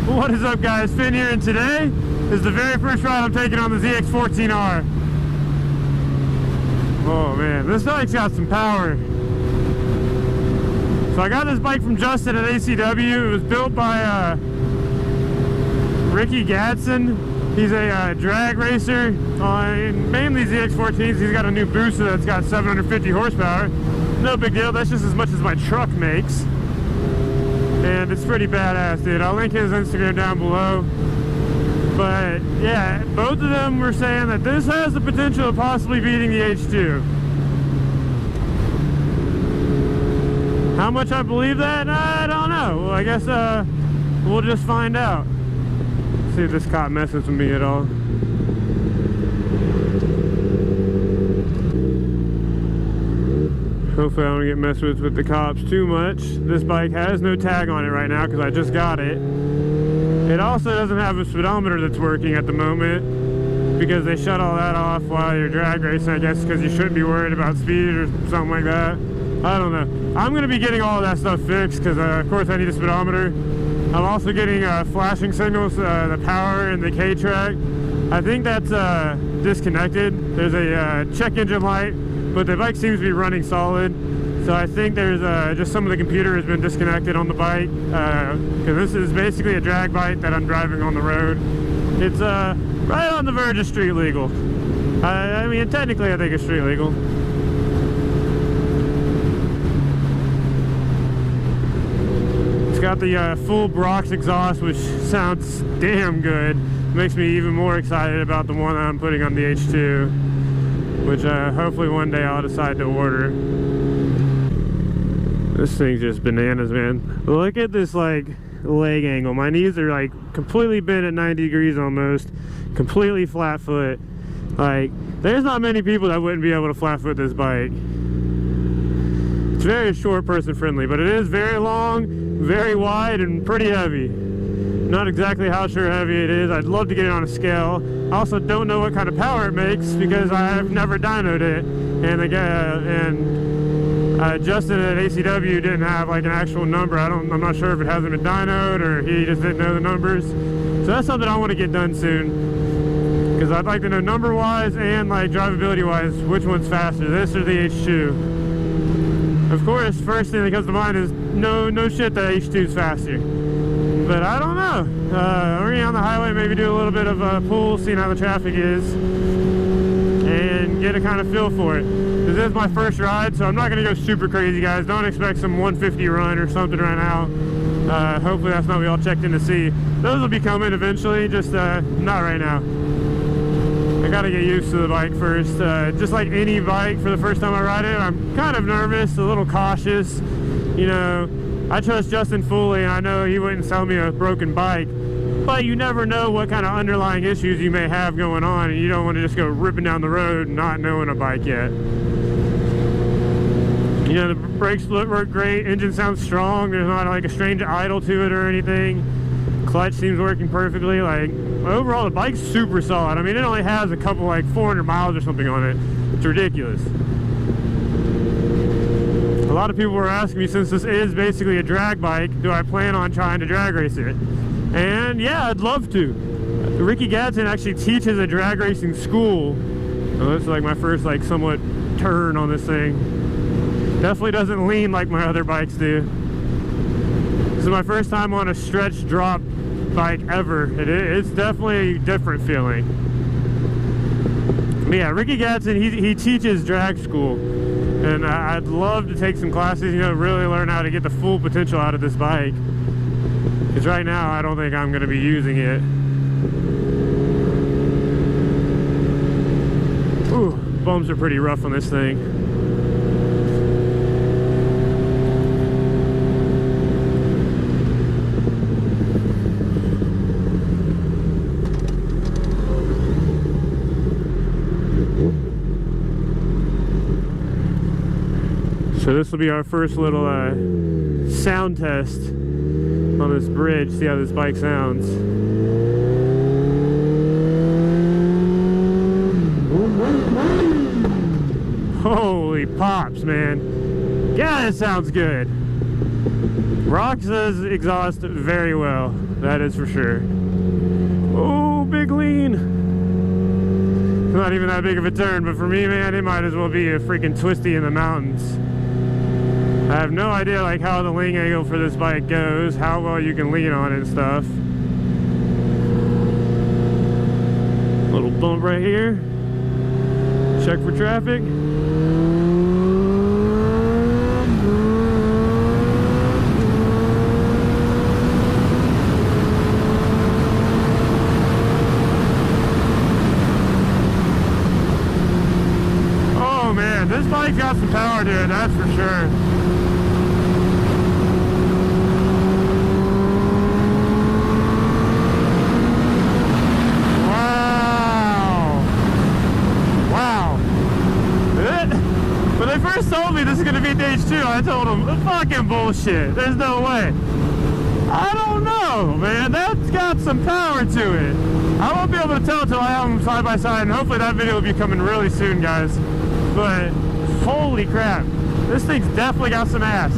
What is up, guys? Finn here, and today is the very first ride I'm taking on the ZX-14R. Oh man, this bike's got some power. So I got this bike from Justin at ACW. It was built by Ricky Gadsden. He's a drag racer on mainly ZX-14s. He's got a new booster that's got 750 horsepower. No big deal, that's just as much as my truck makes. And it's pretty badass, dude. I'll link his Instagram down below. But yeah, both of them were saying that this has the potential of possibly beating the H2. How much I believe that? I don't know. Well, I guess we'll just find out. See if this cop messes with me at all. Hopefully I don't get messed with the cops too much. This bike has no tag on it right now because I just got it. It also doesn't have a speedometer that's working at the moment because they shut all that off while you're drag racing, I guess, because you shouldn't be worried about speed or something like that. I don't know. I'm going to be getting all of that stuff fixed because, of course, I need a speedometer. I'm also getting flashing signals, the power and the K-track. I think that's disconnected. There's a check engine light, but the bike seems to be running solid. So I think there's just some of the computer has been disconnected on the bike because this is basically a drag bike that I'm driving on the road. It's right on the verge of street legal. I mean, technically I think it's street legal. It's got the full Brox exhaust, which sounds damn good. Makes me even more excited about the one that I'm putting on the H2, which hopefully one day I'll decide to order. This thing's just bananas, man. Look at this, like, leg angle. My knees are, like, completely bent at 90 degrees almost. Completely flat foot. Like, there's not many people that wouldn't be able to flat foot this bike. It's very short person friendly, but it is very long, very wide, and pretty heavy. Not exactly how sure heavy it is. I'd love to get it on a scale. I also don't know what kind of power it makes because I've never dynoed it. And Justin at ACW didn't have like an actual number. I'm not sure if it hasn't been dynoed or he just didn't know the numbers. So that's something I want to get done soon because I'd like to know number wise and like drivability wise which one's faster, this or the H2. Of course, first thing that comes to mind is no shit, the H2 is faster. But I don't know. I'm going on the highway, maybe do a little bit of a pull, seeing how the traffic is, and get a kind of feel for it. This is my first ride, so I'm not going to go super crazy, guys. Don't expect some 150 run or something right now. Hopefully that's not what y'all checked in to see. Those will be coming eventually, just not right now. I got to get used to the bike first. Just like any bike, for the first time I ride it, I'm kind of nervous, a little cautious. You know, I trust Justin fully, and I know he wouldn't sell me a broken bike. But you never know what kind of underlying issues you may have going on, and you don't want to just go ripping down the road not knowing a bike yet. You know, the brake split worked great, engine sounds strong, there's not like a strange idle to it or anything. Clutch seems working perfectly. Like, overall the bike's super solid. I mean, it only has a couple, like 400 miles or something on it. It's ridiculous. A lot of people were asking me, since this is basically a drag bike, do I plan on trying to drag race it? And yeah, I'd love to. Ricky Gadsden actually teaches a drag racing school. Oh, this is like my first like somewhat turn on this thing. Definitely doesn't lean like my other bikes do. This is my first time on a stretch drop bike ever. It's definitely a different feeling. But yeah, Ricky Gadsden, he teaches drag school. And I'd love to take some classes, you know, really learn how to get the full potential out of this bike. Because right now, I don't think I'm going to be using it. Ooh, bumps are pretty rough on this thing. So this will be our first little sound test on this bridge, see how this bike sounds. Holy pops, man. Yeah, that sounds good. Rocks does exhaust very well, that is for sure. Oh, big lean. Not even that big of a turn, but for me, man, it might as well be a freaking twisty in the mountains. I have no idea like how the lean angle for this bike goes, how well you can lean on it and stuff. Little bump right here. Check for traffic. Oh man, this bike's got some power to it, that's for sure. First told me this is going to be H2, I told him, fucking bullshit, there's no way. I don't know, man, that's got some power to it. I won't be able to tell until I have them side by side, and hopefully that video will be coming really soon, guys. But, holy crap, this thing's definitely got some ass.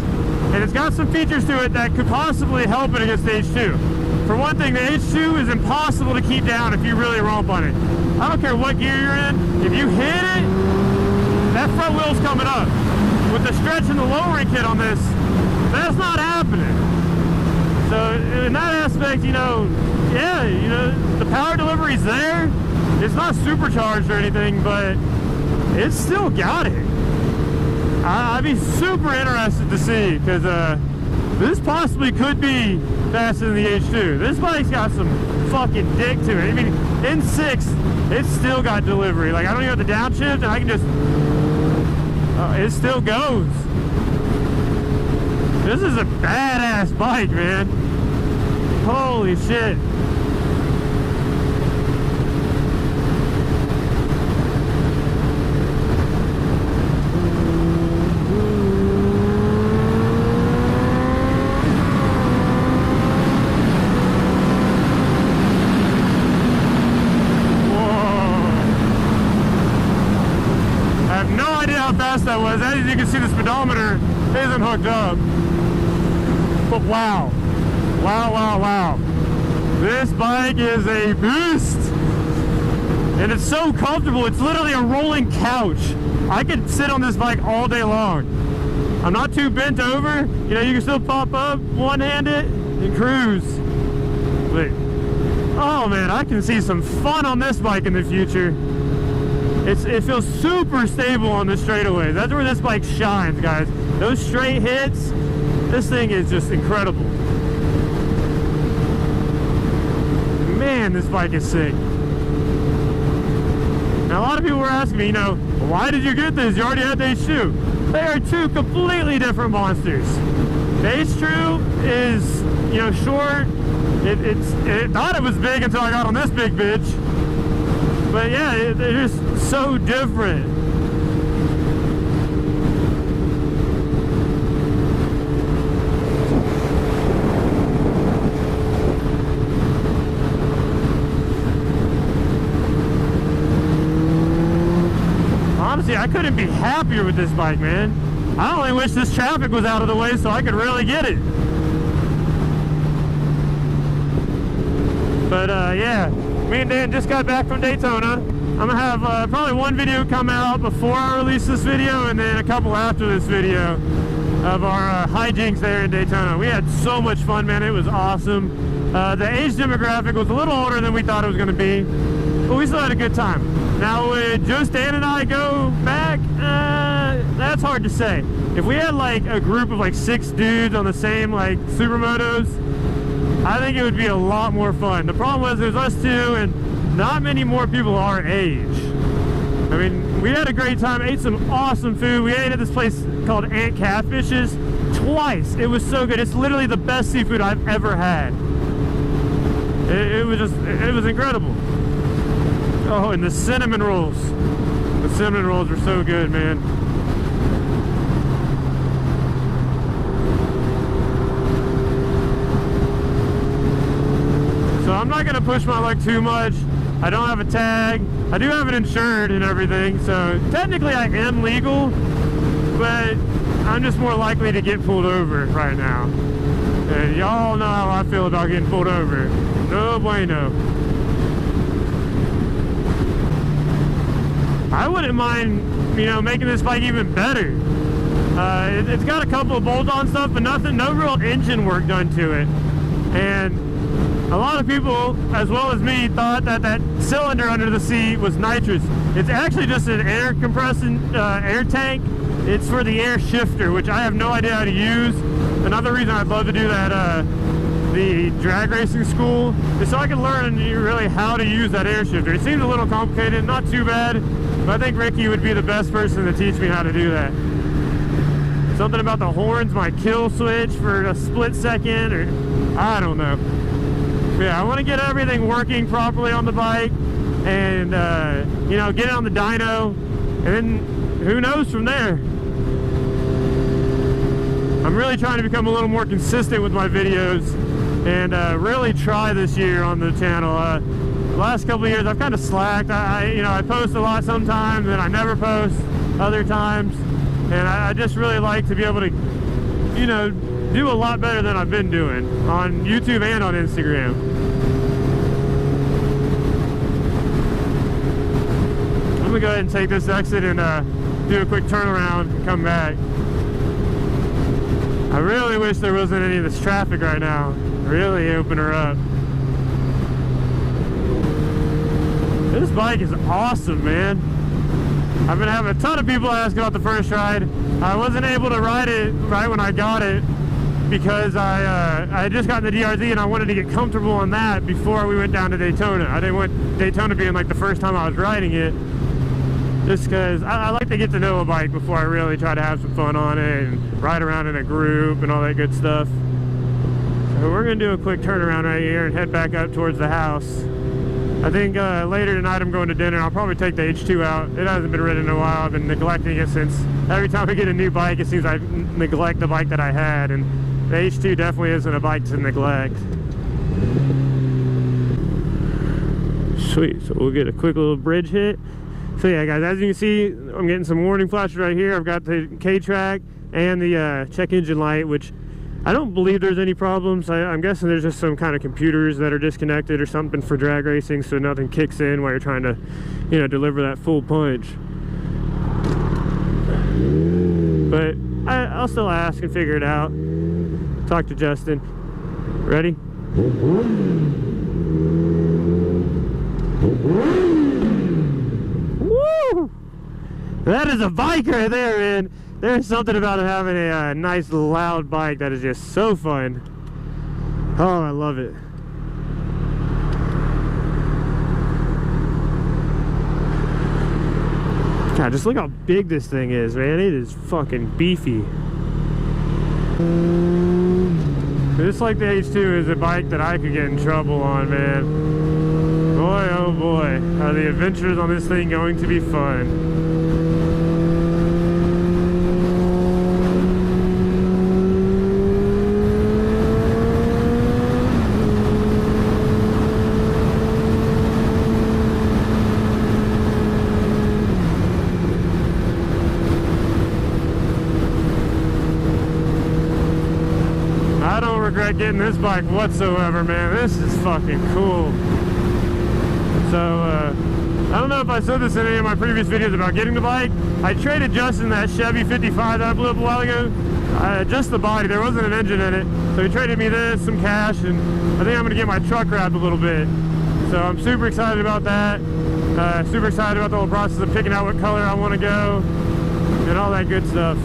And it's got some features to it that could possibly help it against the H2. For one thing, the H2 is impossible to keep down if you really romp on it. I don't care what gear you're in, if you hit it, that front wheel's coming up. With the stretch and the lowering kit on this, that's not happening. So in that aspect, you know, yeah, you know, the power delivery's there. It's not supercharged or anything, but it's still got it. I'd be super interested to see, because this possibly could be faster than the H2. This bike's got some fucking dick to it. I mean, in 6, it's still got delivery. Like, I don't even have to downshift, and I can just... it still goes. This is a badass bike, man. Holy shit. That was. As you can see, the speedometer isn't hooked up. But wow. Wow, wow, wow. This bike is a beast. And it's so comfortable. It's literally a rolling couch. I could sit on this bike all day long. I'm not too bent over. You know, you can still pop up, one-hand it, and cruise. But, oh man, I can see some fun on this bike in the future. It feels super stable on the straightaways. That's where this bike shines, guys. Those straight hits, this thing is just incredible. Man, this bike is sick. Now, a lot of people were asking me, you know, why did you get this? You already had the H2. They are two completely different monsters. The H2 is, you know, short. It thought it was big until I got on this big bitch. But yeah, they're just so different. Honestly, I couldn't be happier with this bike, man. I only wish this traffic was out of the way so I could really get it. But yeah. Me and Dan just got back from Daytona. I'm gonna have probably one video come out before I release this video, and then a couple after this video of our hijinks there in Daytona. We had so much fun, man. It was awesome. The age demographic was a little older than we thought it was gonna be, but we still had a good time. Now, would just Dan and I go back? That's hard to say. If we had like a group of like 6 dudes on the same like supermotos, I think it would be a lot more fun. The problem was there's us two and not many more people our age. I mean, we had a great time, ate some awesome food. We ate at this place called Ant Catfish's twice. It was so good. It's literally the best seafood I've ever had. It was incredible. Oh, and the cinnamon rolls. The cinnamon rolls were so good, man. So I'm not gonna push my luck too much. I don't have a tag. I do have it insured and everything, so technically I am legal, but I'm just more likely to get pulled over right now. And y'all know how I feel about getting pulled over. No bueno. I wouldn't mind, you know, making this bike even better. It's got a couple of bolt-on stuff, but no real engine work done to it. And a lot of people, as well as me, thought that that cylinder under the seat was nitrous. It's actually just an air compressing air tank. It's for the air shifter, which I have no idea how to use. Another reason I'd love to do that the drag racing school is so I can learn really how to use that air shifter. It seems a little complicated, not too bad, but I think Ricky would be the best person to teach me how to do that. Something about the horns might kill switch for a split second, or I don't know. Yeah, I want to get everything working properly on the bike, and you know, get it on the dyno, and then who knows from there. I'm really trying to become a little more consistent with my videos, and really try this year on the channel. The last couple of years I've kind of slacked. You know, I post a lot sometimes, and I never post other times, and I just really like to be able to, you know, do a lot better than I've been doing on YouTube and on Instagram. I'm gonna go ahead and take this exit and do a quick turnaround and come back. I really wish there wasn't any of this traffic right now. Really open her up. This bike is awesome, man. I've been having a ton of people ask about the first ride. I wasn't able to ride it right when I got it because I had just gotten the DRZ and I wanted to get comfortable on that before we went down to Daytona. I didn't want Daytona being like the first time I was riding it, just because I like to get to know a bike before I really try to have some fun on it and ride around in a group and all that good stuff. So we're going to do a quick turnaround right here and head back up towards the house. I think later tonight I'm going to dinner. I'll probably take the H2 out. It hasn't been ridden in a while. I've been neglecting it since every time I get a new bike, it seems I neglect the bike that I had, and the H2 definitely isn't a bike to neglect. Sweet, so we'll get a quick little bridge hit. So yeah guys, as you can see, I'm getting some warning flashes right here. I've got the K-track and the check engine light, which I don't believe there's any problems. I'm guessing there's just some kind of computers that are disconnected or something for drag racing, so nothing kicks in while you're trying to, you know, deliver that full punch. But I'll still ask and figure it out. Talk to Justin. Ready? Woo! That is a bike right there, man. There's something about having a nice loud bike that is just so fun. Oh, I love it. God, just look how big this thing is, man. It is fucking beefy. Just like the H2 is a bike that I could get in trouble on, man. Boy, oh boy, are the adventures on this thing going to be fun. I don't regret getting this bike whatsoever, man. This is fucking cool. So, I don't know if I said this in any of my previous videos about getting the bike. I traded Justin that Chevy 55 that I blew up a while ago. Just the body, there wasn't an engine in it. So he traded me this, some cash, and I think I'm gonna get my truck wrapped a little bit. So I'm super excited about that. Super excited about the whole process of picking out what color I want to go and all that good stuff.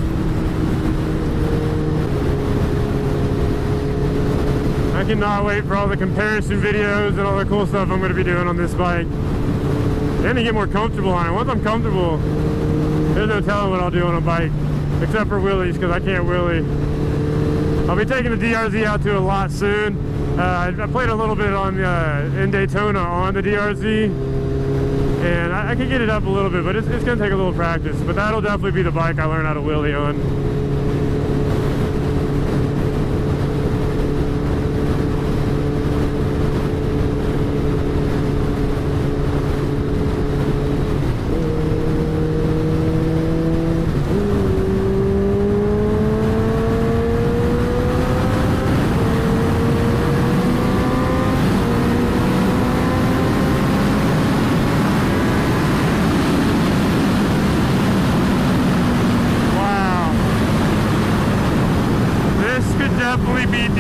I cannot wait for all the comparison videos and all the cool stuff I'm going to be doing on this bike. And to get more comfortable on it. Once I'm comfortable, there's no telling what I'll do on a bike. Except for wheelies, because I can't wheelie. I'll be taking the DRZ out to a lot soon. I played a little bit on in Daytona on the DRZ. And I can get it up a little bit, but it's going to take a little practice. But that'll definitely be the bike I learn how to wheelie on.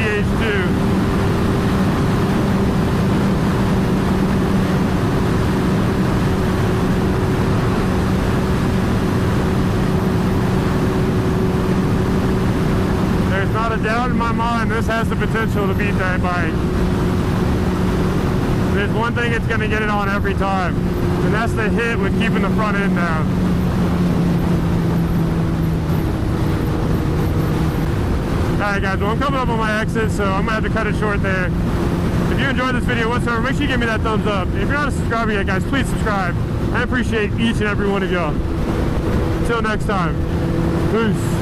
TH2. Not a doubt in my mind, this has the potential to beat that bike. There's one thing it's going to get it on every time, and that's the hit with keeping the front end down. Alright guys, well I'm coming up on my exit, so I'm going to have to cut it short there. If you enjoyed this video whatsoever, make sure you give me that thumbs up. And if you're not a subscriber yet guys, please subscribe. I appreciate each and every one of y'all. Until next time, peace.